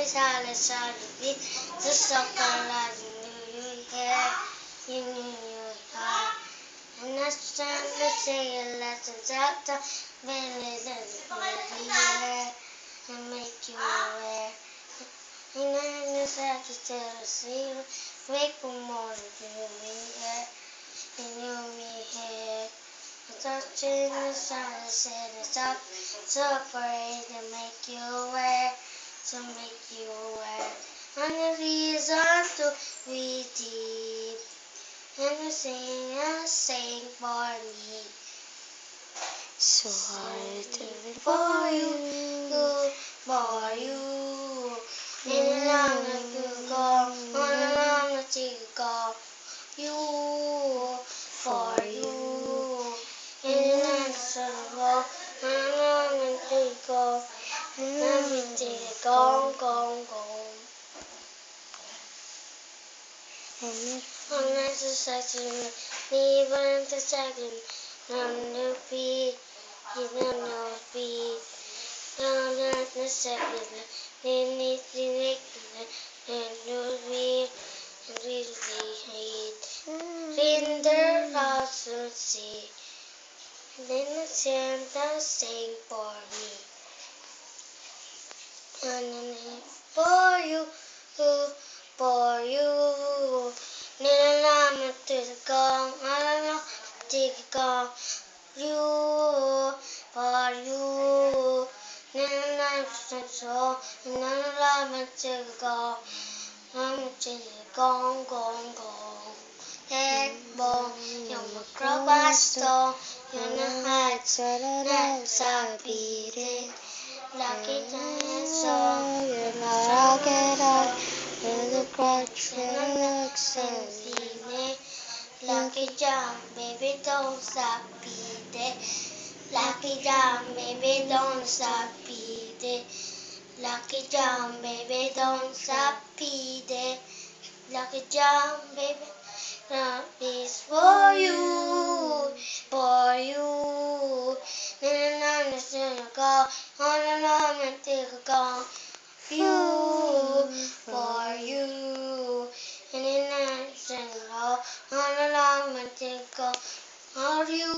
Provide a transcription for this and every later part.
Salad, the chocolate, you hair, you knew your heart. And that's time to say a lot of doctor, better than hair, and make you aware. And I just have to tell the secret, wake up morning to me hair, and you me hair. Touching the sun, said it's up, so afraid to make you aware, to make you aware. And the reason to be deep, and the sing for me. So hard to live For you, for you. And long to go, and long to go. You, for you. And long to go, and long to go. Everything gone, gone, gone. I'm not the second, even the second. None to be, you don't know be. I'm not the second, they need to make it. And you'll be really hate. In the house to see. Then the Santa sing for me. And for you, for you. Then I'm to the gong, I'm to the gong. You, for you. Then I'm to the song, and I'm to the gong. I'm to the gong, gong, gong. Egg bone, you're my crop you're the heart, that's a beating. Lucky dinosaur, you're my rocket heart, you're the crutch and that looks so beating. Lucky jump, baby, don't stop beating. Lucky jump, baby, don't stop beating. Lucky jump, baby, don't stop beating. Lucky jump, baby, is for you, for you. Then I'm just gonna go on and on until I go. You, for you. And then I'm just gonna go on and on until I go. For you,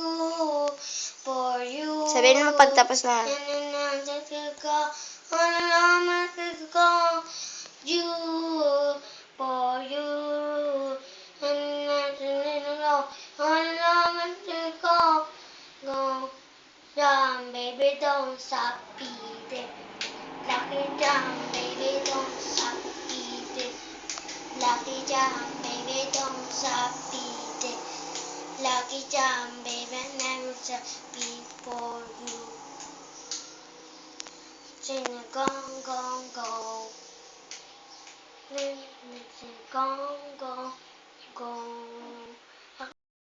for you. Sabihin mo pagtapos na. And then I'm just gonna go on and on until I go. You, for you. And I'm just gonna go on and on until I go. Go down, baby, don't stop beating. Lucky down, baby, don't stop beating. Lucky down, baby, don't stop beating. Lucky down, baby, never stop beat for you. Sing a gong, gong, gong. Sing a gong.